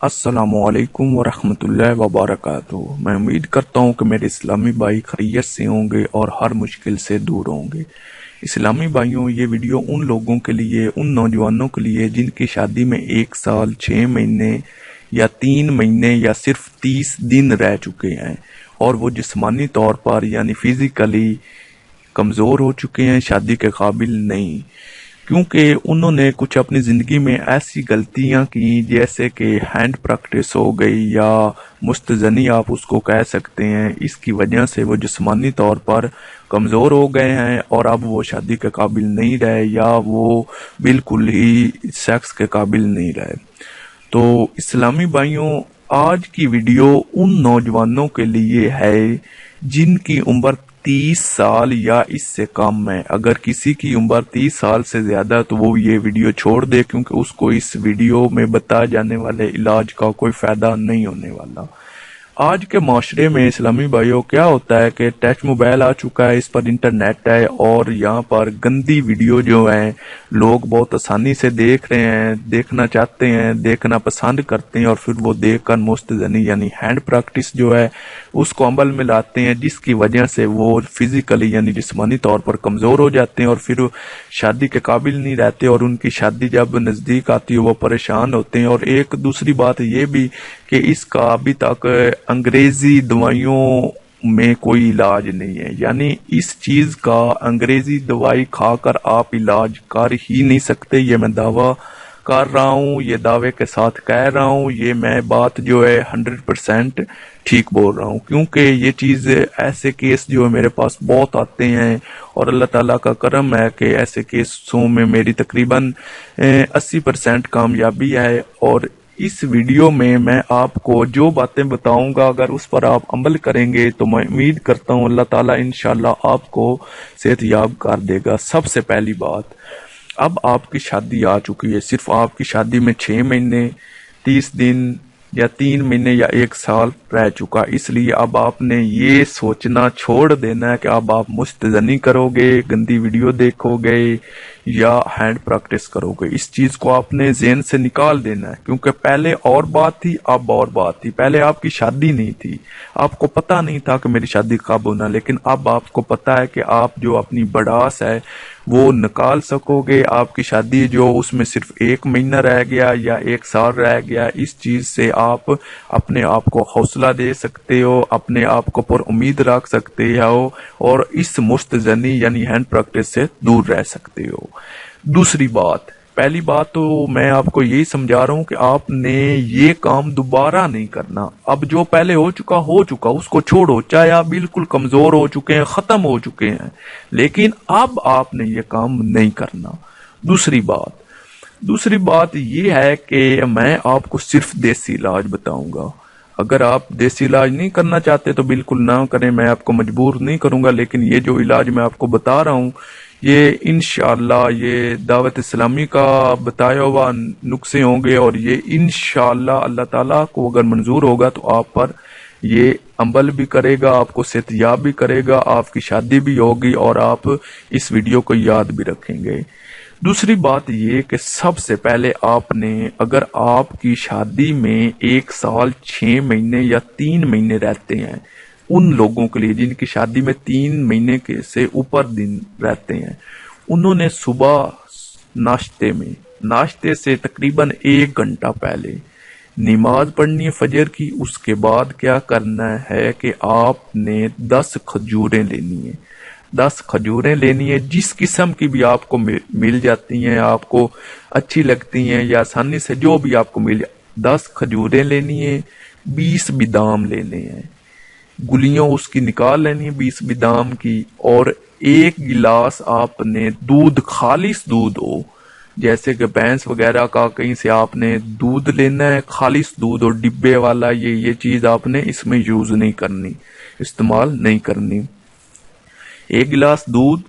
السلام علیکم ورحمۃ اللہ وبرکاتہ۔ میں امید کرتا ہوں کہ میرے اسلامی بھائی خیریت سے ہوں گے اور ہر مشکل سے دور ہوں گے۔ اسلامی بھائیوں، یہ ویڈیو ان لوگوں کے لیے، ان نوجوانوں کے لیے جن کی شادی میں 1 سال 6 مہینے یا 3 مہینے یا صرف 30 دن رہ چکے ہیں اور وہ جسمانی طور پر یعنی فزیکلی کمزور ہو چکے ہیں، شادی کے قابل نہیں، کیونکہ انہوں نے کچھ اپنی زندگی میں ایسی غلطیاں کی جیسے کہ ہینڈ پریکٹس ہو گئی یا مستزنی آپ اس کو کہہ سکتے ہیں۔ اس کی وجہ سے وہ جسمانی طور پر کمزور ہو گئے ہیں اور اب وہ شادی کے قابل نہیں رہے یا وہ بالکل ہی سیکس کے قابل نہیں رہے۔ تو اسلامی بھائیوں، آج کی ویڈیو ان نوجوانوں کے لیے ہے جن کی عمر 30 سال یا اس سے کم ہے۔ اگر کسی کی عمر 30 سال سے زیادہ تو وہ یہ ویڈیو چھوڑ دے، کیونکہ اس کو اس ویڈیو میں بتائے جانے والے علاج کا کوئی فائدہ نہیں ہونے والا۔ آج کے معاشرے میں اسلامی بھائیوں کیا ہوتا ہے کہ ٹچ موبائل آ چکا ہے، اس پر انٹرنیٹ ہے اور یہاں پر گندی ویڈیو جو ہیں لوگ بہت آسانی سے دیکھ رہے ہیں، دیکھنا چاہتے ہیں، دیکھنا پسند کرتے ہیں اور پھر وہ دیکھ کر مستزنی یعنی ہینڈ پریکٹس جو ہے اس کو عمل میں لاتے ہیں، جس کی وجہ سے وہ فزیکلی یعنی جسمانی طور پر کمزور ہو جاتے ہیں اور پھر شادی کے قابل نہیں رہتے اور ان کی شادی جب نزدیک آتی ہے وہ پریشان ہوتے ہیں۔ اور ایک دوسری بات یہ بھی کہ اس کا ابھی تک انگریزی دوائیوں میں کوئی علاج نہیں ہے، یعنی اس چیز کا انگریزی دوائی کھا کر آپ علاج کر ہی نہیں سکتے۔ یہ میں دعویٰ کر رہا ہوں، یہ دعوے کے ساتھ کہہ رہا ہوں، یہ میں بات جو ہے 100% ٹھیک بول رہا ہوں، کیونکہ یہ چیز ایسے کیس جو ہے میرے پاس بہت آتے ہیں اور اللہ تعالیٰ کا کرم ہے کہ ایسے کیسوں میں میری تقریباً 80% کامیابی ہے۔ اور اس ویڈیو میں آپ کو جو باتیں بتاؤں گا اگر اس پر آپ عمل کریں گے تو میں امید کرتا ہوں اللہ تعالیٰ انشاءاللہ آپ کو صحت یاب کر دے گا۔ سب سے پہلی بات، اب آپ کی شادی آ چکی ہے، صرف آپ کی شادی میں 6 مہینے 30 دن یا 3 مہینے یا 1 سال رہ چکا، اس لیے اب آپ نے یہ سوچنا چھوڑ دینا ہے کہ اب آپ مستزنی کرو گے، گندی ویڈیو دیکھو گے یا ہینڈ پریکٹس کرو گے۔ اس چیز کو آپ نے ذہن سے نکال دینا ہے، کیونکہ پہلے اور بات تھی اب اور بات تھی۔ پہلے آپ کی شادی نہیں تھی، آپ کو پتہ نہیں تھا کہ میری شادی کب ہونا، لیکن اب آپ کو پتہ ہے کہ آپ جو اپنی بڑاس ہے وہ نکال سکو گے۔ آپ کی شادی جو اس میں صرف 1 مہینہ رہ گیا یا 1 سال رہ گیا، اس چیز سے آپ اپنے آپ کو حوصلہ دے سکتے ہو، اپنے آپ کو پر امید رکھ سکتے ہو اور اس مستزنی یعنی ہینڈ پریکٹس سے دور رہ سکتے ہو۔ دوسری بات، پہلی بات تو میں آپ کو یہی سمجھا رہا ہوں کہ آپ نے یہ کام دوبارہ نہیں کرنا۔ اب جو پہلے ہو چکا اس کو چھوڑو، چاہے آپ بالکل کمزور ہو چکے ہیں، ختم ہو چکے ہیں، لیکن اب آپ نے یہ کام نہیں کرنا۔ دوسری بات یہ ہے کہ میں آپ کو صرف دیسی علاج بتاؤں گا۔ اگر آپ دیسی علاج نہیں کرنا چاہتے تو بالکل نہ کریں، میں آپ کو مجبور نہیں کروں گا، لیکن یہ جو علاج میں آپ کو بتا رہا ہوں یہ انشاءاللہ یہ دعوت اسلامی کا بتایا ہوا نسخے ہوں گے اور یہ انشاءاللہ اللہ تعالیٰ کو اگر منظور ہوگا تو آپ پر یہ عمل بھی کرے گا، آپ کو صحت یاب بھی کرے گا، آپ کی شادی بھی ہوگی اور آپ اس ویڈیو کو یاد بھی رکھیں گے۔ دوسری بات یہ کہ سب سے پہلے آپ نے، اگر آپ کی شادی میں 1 سال 6 مہینے یا 3 مہینے رہتے ہیں، ان لوگوں کے لیے جن کی شادی میں 3 مہینے کے سے اوپر دن رہتے ہیں، انہوں نے صبح ناشتے سے تقریباً 1 گھنٹہ پہلے نماز پڑھنی ہے فجر کی۔ اس کے بعد کیا کرنا ہے کہ آپ نے 10 کھجوریں لینی ہیں۔ 10 کھجوریں لینی ہے، جس قسم کی بھی آپ کو مل جاتی ہیں، آپ کو اچھی لگتی ہیں یا آسانی سے جو بھی آپ کو مل جائے، 10 کھجوریں لینی ہیں، 20 بادام لینے ہیں، گلیوں اس کی نکال لینی ہے 20 بادام کی، اور 1 گلاس آپ نے دودھ، خالص دودھ ہو، جیسے کہ بھینس وغیرہ کا کہیں سے آپ نے دودھ لینا ہے، خالص دودھ اور ڈبے والا، یہ چیز آپ نے اس میں یوز نہیں کرنی، استعمال نہیں کرنی۔ 1 گلاس دودھ،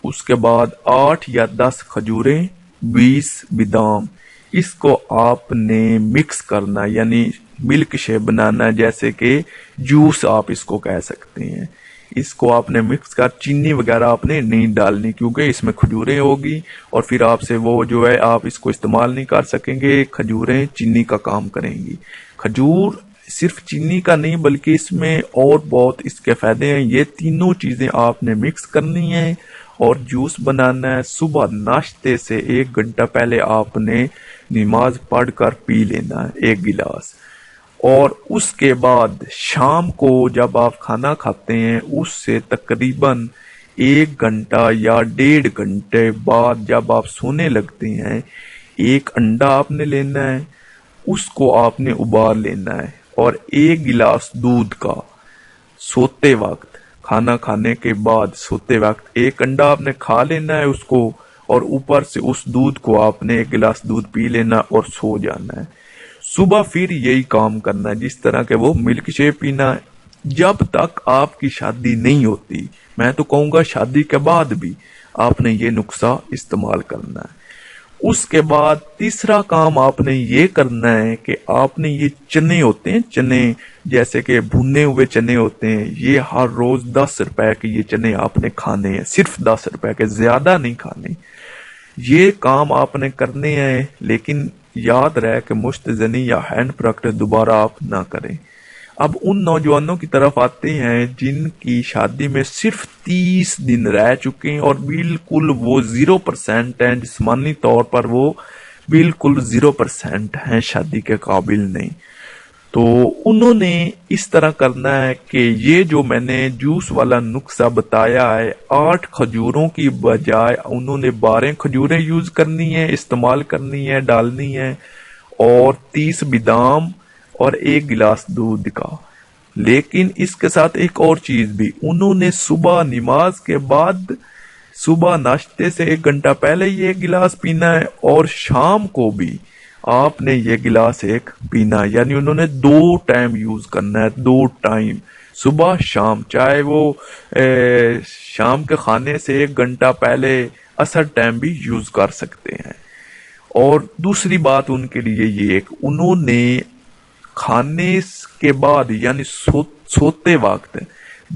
اس کے بعد 8 یا 10 کھجوریں، 20 بادام، اس کو آپ نے مکس کرنا یعنی ملک شیک بنانا، جیسے کہ جوس آپ اس کو کہہ سکتے ہیں۔ اس کو آپ نے مکس کر، چینی وغیرہ آپ نے نہیں ڈالنی کیونکہ اس میں کھجوریں ہوگی اور پھر آپ سے وہ جو ہے آپ اس کو استعمال نہیں کر سکیں گے، کھجوریں چینی کا کام کریں گی۔ کھجور صرف چینی کا نہیں بلکہ اس میں اور بہت اس کے فائدے ہیں۔ یہ تینوں چیزیں آپ نے مکس کرنی ہیں اور جوس بنانا ہے۔ صبح ناشتے سے 1 گھنٹہ پہلے آپ نے نماز پڑھ کر پی لینا ہے 1 گلاس، اور اس کے بعد شام کو جب آپ کھانا کھاتے ہیں اس سے تقریباً 1 گھنٹہ یا 1.5 گھنٹے بعد جب آپ سونے لگتے ہیں 1 انڈا آپ نے لینا ہے، اس کو آپ نے ابال لینا ہے، اور 1 گلاس دودھ کا سوتے وقت، کھانا کھانے کے بعد سوتے وقت 1 انڈا آپ نے کھا لینا ہے اس کو، اور اوپر سے اس دودھ کو آپ نے 1 گلاس دودھ پی لینا اور سو جانا ہے۔ صبح پھر یہی کام کرنا ہے، جس طرح کہ وہ ملک شیک پینا ہے جب تک آپ کی شادی نہیں ہوتی۔ میں تو کہوں گا شادی کے بعد بھی آپ نے یہ نسخہ استعمال کرنا ہے۔ اس کے بعد تیسرا کام آپ نے یہ کرنا ہے کہ آپ نے یہ چنے ہوتے ہیں، چنے جیسے کہ بھنے ہوئے چنے ہوتے ہیں، یہ ہر روز 10 روپے کے یہ چنے آپ نے کھانے ہیں، صرف 10 روپے کے، زیادہ نہیں کھانے۔ یہ کام آپ نے کرنے ہیں، لیکن یاد رہے کہ مشتزنی یا ہینڈ پریکٹس دوبارہ آپ نہ کریں۔ اب ان نوجوانوں کی طرف آتے ہیں جن کی شادی میں صرف 30 دن رہ چکے ہیں اور بالکل وہ 0% ہیں، جسمانی طور پر وہ بالکل 0% ہیں، شادی کے قابل نہیں۔ تو انہوں نے اس طرح کرنا ہے کہ یہ جو میں نے جوس والا نسخہ بتایا ہے، 8 کھجوروں کی بجائے انہوں نے 12 کھجوریں یوز کرنی ہے، استعمال کرنی ہے، ڈالنی ہے، اور 30 بادام اور 1 گلاس دودھ کا۔ لیکن اس کے ساتھ ایک اور چیز بھی، انہوں نے صبح نماز کے بعد، صبح ناشتے سے 1 گھنٹہ پہلے یہ گلاس پینا ہے، اور شام کو بھی آپ نے یہ گلاس 1 پینا ہے، یعنی انہوں نے 2 ٹائم یوز کرنا ہے، 2 ٹائم، صبح شام، چاہے وہ شام کے کھانے سے 1 گھنٹہ پہلے عصر ٹائم بھی یوز کر سکتے ہیں۔ اور دوسری بات ان کے لیے یہ کہ انہوں نے کھانے کے بعد یعنی سوتے وقت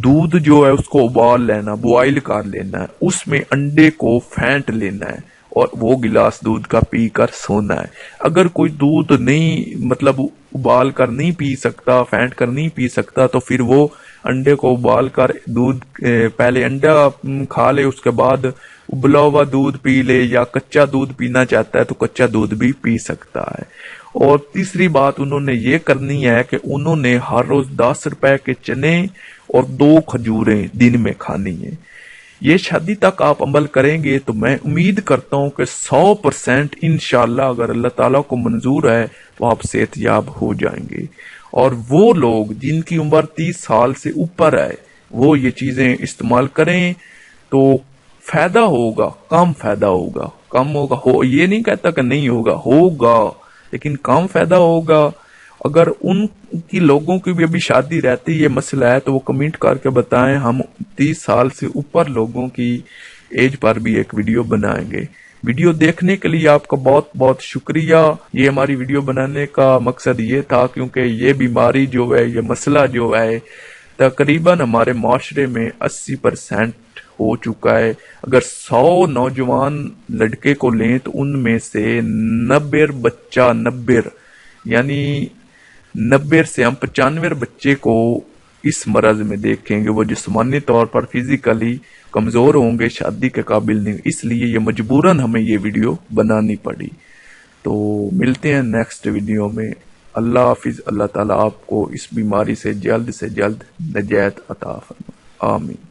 دودھ جو ہے اس کو ابال لینا، بوائل کر لینا ہے، اس میں انڈے کو پھینٹ لینا ہے اور وہ گلاس دودھ کا پی کر سونا ہے۔ اگر کوئی دودھ نہیں مطلب ابال کر نہیں پی سکتا، پھینٹ کر نہیں پی سکتا، تو پھر وہ انڈے کو ابال کر دودھ پہلے انڈا کھا لے، اس کے بعد ابلا ہوا دودھ پی لے، یا کچا دودھ پینا چاہتا ہے تو کچا دودھ بھی پی سکتا ہے۔ اور تیسری بات انہوں نے یہ کرنی ہے کہ انہوں نے ہر روز 10 روپے کے چنے اور 2 کھجوریں دن میں کھانی ہیں۔ یہ شادی تک آپ عمل کریں گے تو میں امید کرتا ہوں کہ 100% انشاءاللہ اگر اللہ تعالیٰ کو منظور ہے تو آپ صحت یاب ہو جائیں گے۔ اور وہ لوگ جن کی عمر 30 سال سے اوپر ہے وہ یہ چیزیں استعمال کریں تو فائدہ ہوگا، کم فائدہ ہوگا، کم ہوگا، یہ نہیں کہتا کہ نہیں ہوگا، ہوگا لیکن کم فائدہ ہوگا۔ اگر ان کی لوگوں کی بھی ابھی شادی رہتی یہ مسئلہ ہے تو وہ کمنٹ کر کے بتائیں، ہم 30 سال سے اوپر لوگوں کی ایج پر بھی ایک ویڈیو بنائیں گے۔ ویڈیو دیکھنے کے لیے آپ کا بہت بہت شکریہ۔ یہ ہماری ویڈیو بنانے کا مقصد یہ تھا کیونکہ یہ بیماری جو ہے، یہ مسئلہ جو ہے تقریباً ہمارے معاشرے میں 80% ہو چکا ہے۔ اگر 100 نوجوان لڑکے کو لیں تو ان میں سے 90 بچہ، 90 یعنی 90 سے ہم 95 بچے کو اس مرض میں دیکھیں گے، وہ جسمانی طور پر فزیکلی کمزور ہوں گے، شادی کے قابل نہیں، اس لیے یہ مجبوراً ہمیں یہ ویڈیو بنانی پڑی۔ تو ملتے ہیں نیکسٹ ویڈیو میں۔ اللہ حافظ۔ اللہ تعالیٰ آپ کو اس بیماری سے جلد نجات عطا فرمائے۔ آمین۔